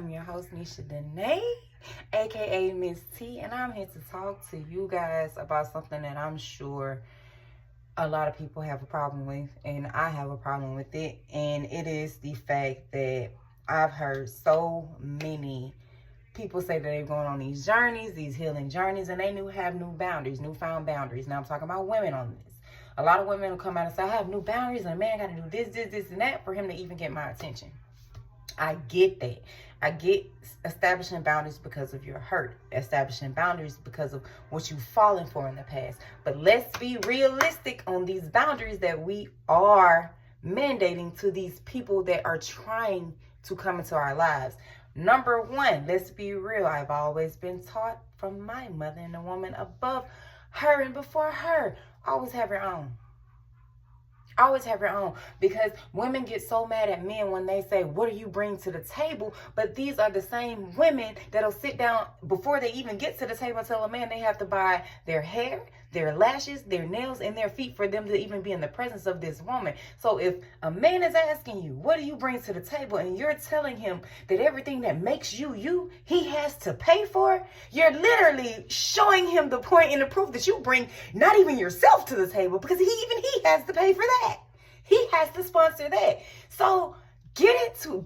I'm your host, Nisha Danae, aka Miss T, and I'm here to talk to you guys about something that I'm sure a lot of people have a problem with, and I have a problem with it, and it is the fact that I've heard so many people say that they're going on these journeys, these healing journeys, and they have new boundaries, newfound boundaries. Now I'm talking about women on this. A lot of women will come out and say, I have new boundaries, and a man got to do this, and that for him to even get my attention. I get that. I get establishing boundaries because of your hurt, establishing boundaries because of what you've fallen for in the past. But let's be realistic on these boundaries that we are mandating to these people that are trying to come into our lives. Number one, let's be real. I've always been taught from my mother and the woman above her and before her, always have your own. Always have your own, because women get so mad at men when they say, what do you bring to the table? But these are the same women that'll sit down before they even get to the table and tell a man they have to buy their hair, their lashes, their nails, and their feet for them to even be in the presence of this woman. So if a man is asking you, what do you bring to the table? And you're telling him that everything that makes you, he has to pay for, you're literally showing him the point and the proof that you bring not even yourself to the table, because he has to pay for that. He has to sponsor that. So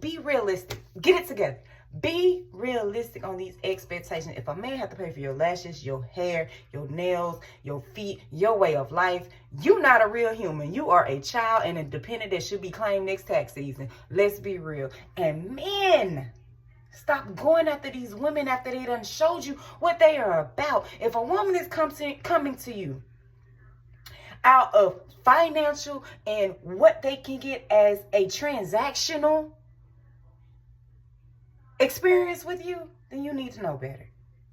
be realistic. Get it together. Be realistic on these expectations. If a man has to pay for your lashes, your hair, your nails, your feet, your way of life, you're not a real human. You are a child and a dependent that should be claimed next tax season. Let's be real. And men, stop going after these women after they done showed you what they are about. If a woman is coming to you out of financial and what they can get as a transactional experience with you, then you need to know better.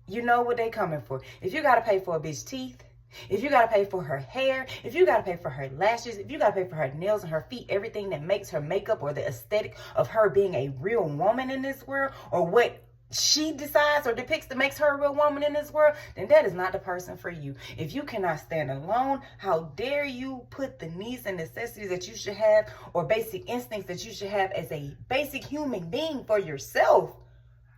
You know what they coming for. If you got to pay for a bitch teeth, if you got to pay for her hair, if you got to pay for her lashes, if you got to pay for her nails and her feet, everything that makes her makeup or the aesthetic of her being a real woman in this world, or what she decides or depicts that makes her a real woman in this world, then that is not the person for you. If you cannot stand alone, how dare you put the needs and necessities that you should have, or basic instincts that you should have as a basic human being for yourself,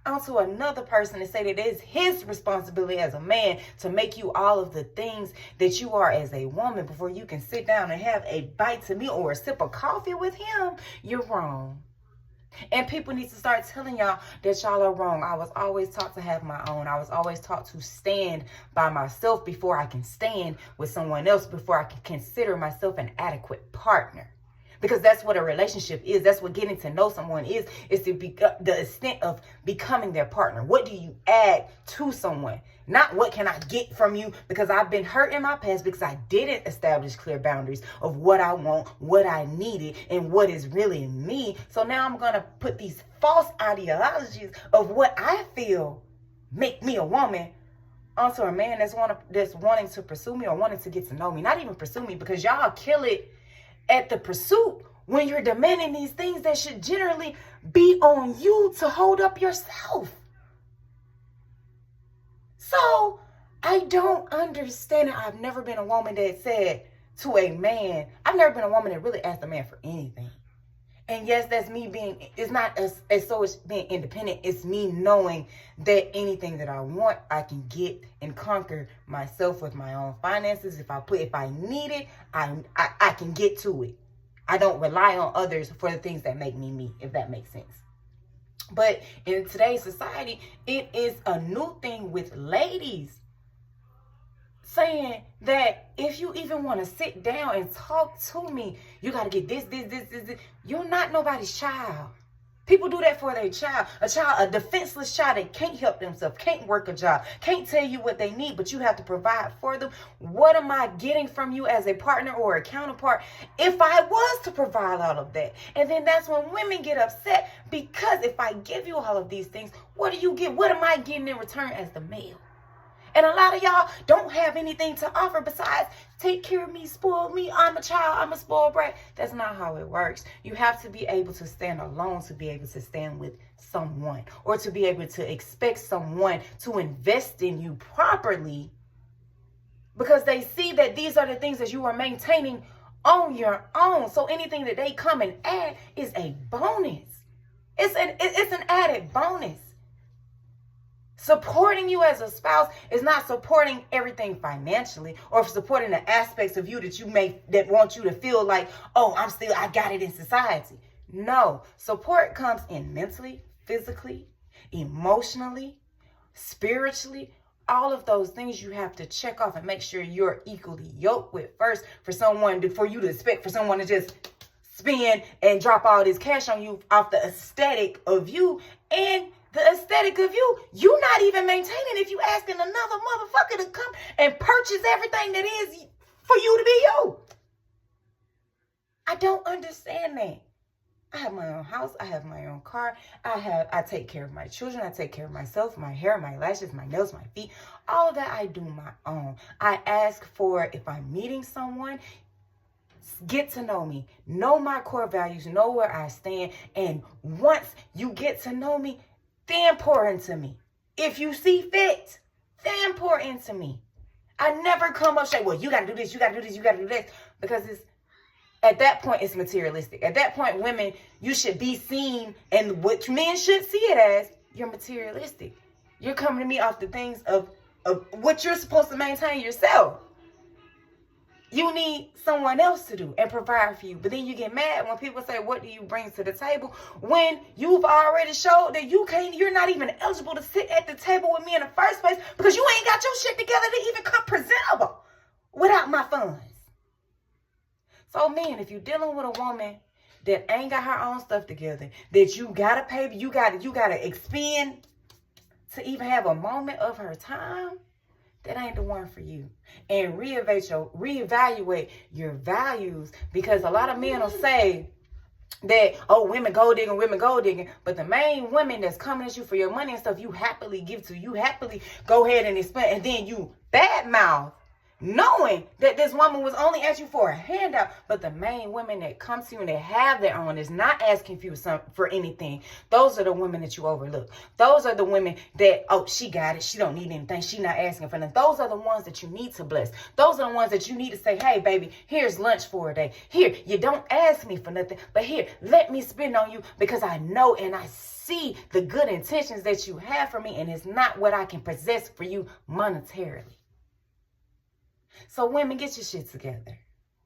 onto another person and say that it is his responsibility as a man to make you all of the things that you are as a woman before you can sit down and have a bite to meal or a sip of coffee with him. You're wrong. And people need to start telling y'all that y'all are wrong. I was always taught to have my own. I was always taught to stand by myself before I can stand with someone else, before I can consider myself an adequate partner. Because that's what a relationship is. That's what getting to know someone is to be the extent of becoming their partner. What do you add to someone? Not what can I get from you, because I've been hurt in my past because I didn't establish clear boundaries of what I want, what I needed, and what is really me. So now I'm going to put these false ideologies of what I feel make me a woman onto a man that's wanting to pursue me or wanting to get to know me. Not even pursue me, because y'all kill it at the pursuit when you're demanding these things that should generally be on you to hold up yourself. So I don't understand it. I've never been a woman that said to a man, I've never been a woman that really asked a man for anything. And yes, that's me it's not as so it's being independent. It's me knowing that anything that I want, I can get and conquer myself with my own finances. If I need it, I can get to it. I don't rely on others for the things that make me, if that makes sense. But in today's society, it is a new thing with ladies saying that if you even want to sit down and talk to me, you got to get this. You're not nobody's child. People do that for their child. A defenseless child that can't help themselves, can't work a job, can't tell you what they need, but you have to provide for them. What am I getting from you as a partner or a counterpart if I was to provide all of that? And then that's when women get upset, because if I give you all of these things, what do you get? What am I getting in return as the male? And a lot of y'all don't have anything to offer besides take care of me, spoil me. I'm a child. I'm a spoiled brat. That's not how it works. You have to be able to stand alone to be able to stand with someone, or to be able to expect someone to invest in you properly, because they see that these are the things that you are maintaining on your own. So anything that they come and add is a bonus. It's an added bonus. Supporting you as a spouse is not supporting everything financially or supporting the aspects of you that want you to feel like, oh, I got it in society. No, support comes in mentally, physically, emotionally, spiritually. All of those things you have to check off and make sure you're equally yoked with first for you to expect for someone to just spend and drop all this cash on you off the aesthetic of you and the aesthetic of you not even maintaining if you asking another motherfucker to come and purchase everything that is for you to be you. I don't understand that. I have my own house. I have my own car. I take care of my children. I take care of myself, my hair, my lashes, my nails, my feet. All of that I do my own. I ask for, if I'm meeting someone, get to know me, know my core values, know where I stand. And once you get to know me, then pour into me. If you see fit, then pour into me. I never come up say, well, you got to do this, you got to do this, you got to do this. Because at that point, it's materialistic. At that point, women, you should be seen, and what men should see it as, you're materialistic. You're coming to me off the things of what you're supposed to maintain yourself. You need someone else to do and provide for you. But then you get mad when people say, what do you bring to the table? When you've already showed that you're not even eligible to sit at the table with me in the first place because you ain't got your shit together to even come presentable without my funds. So man, if you're dealing with a woman that ain't got her own stuff together, that you gotta pay, you gotta expend to even have a moment of her time, that ain't the one for you. And reevaluate your values, because a lot of men will say that, oh, women gold digging, but the main women that's coming at you for your money and stuff, you happily give to, you happily go ahead and expend, and then you badmouth, knowing that this woman was only at you for a handout. But the main women that come to you and they have their own, is not asking for anything. Those are the women that you overlook. Those are the women that, oh, she got it, she don't need anything, she not asking for nothing. Those are the ones that you need to bless. Those are the ones that you need to say, hey baby, here's lunch for a day. Here, you don't ask me for nothing, but here, let me spend on you, because I know and I see the good intentions that you have for me, and it's not what I can possess for you monetarily. So women, get your shit together.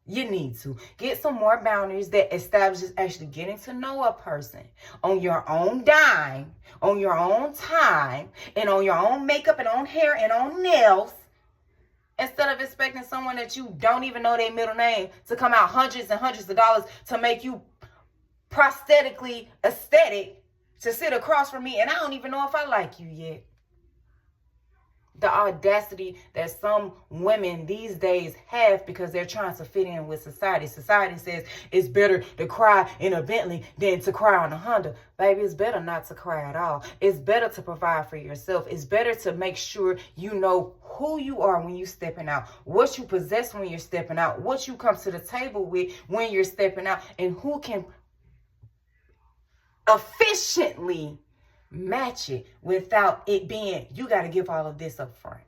You need to get some more boundaries that establishes actually getting to know a person on your own dime, on your own time, and on your own makeup and own hair and on nails, instead of expecting someone that you don't even know their middle name to come out hundreds and hundreds of dollars to make you prosthetically aesthetic to sit across from me, and I don't even know if I like you yet. The audacity that some women these days have because they're trying to fit in with society. Society says it's better to cry in a Bentley than to cry on a Honda. Baby, it's better not to cry at all. It's better to provide for yourself. It's better to make sure you know who you are when you're stepping out, what you possess when you're stepping out, what you come to the table with when you're stepping out, and who can efficiently match it without it being, you got to give all of this up front.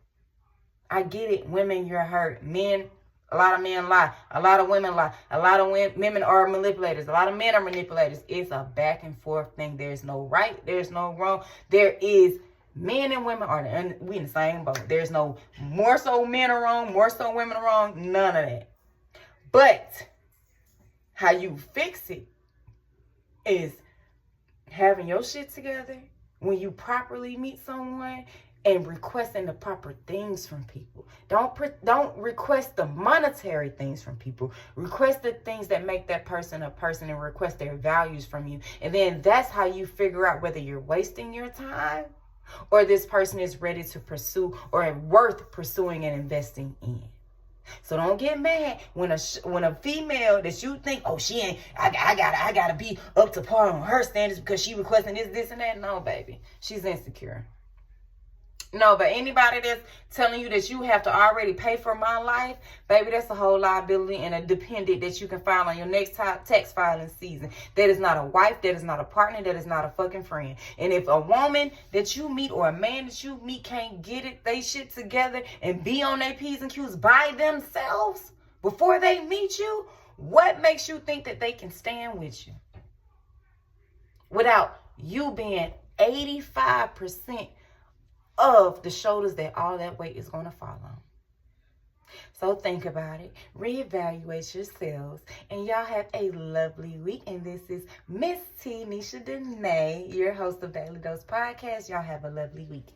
I get it. Women, you're hurt. Men, a lot of men lie. A lot of women lie. A lot of women are manipulators. A lot of men are manipulators. It's a back and forth thing. There's no right. There's no wrong. There is, men and women are, and we in the same boat. There's no more so men are wrong, more so women are wrong. None of that. But how you fix it is having your shit together when you properly meet someone and requesting the proper things from people. Don't request the monetary things from people. Request the things that make that person a person, and request their values from you. And then that's how you figure out whether you're wasting your time or this person is ready to pursue or worth pursuing and investing in. So don't get mad when a female that you think, oh, she ain't, I gotta be up to par on her standards because she requesting this and that. No, baby, she's insecure. No, but anybody that's telling you that you have to already pay for my life, baby, that's a whole liability and a dependent that you can file on your next tax filing season. That is not a wife. That is not a partner. That is not a fucking friend. And if a woman that you meet or a man that you meet can't get it, they shit together and be on their P's and Q's by themselves before they meet you, what makes you think that they can stand with you without you being 85% of the shoulders that all that weight is going to fall on. So think about it, reevaluate yourselves, and y'all have a lovely week. And this is Miss T, Nisha Danae, your host of Daily Dose Podcast. Y'all have a lovely week.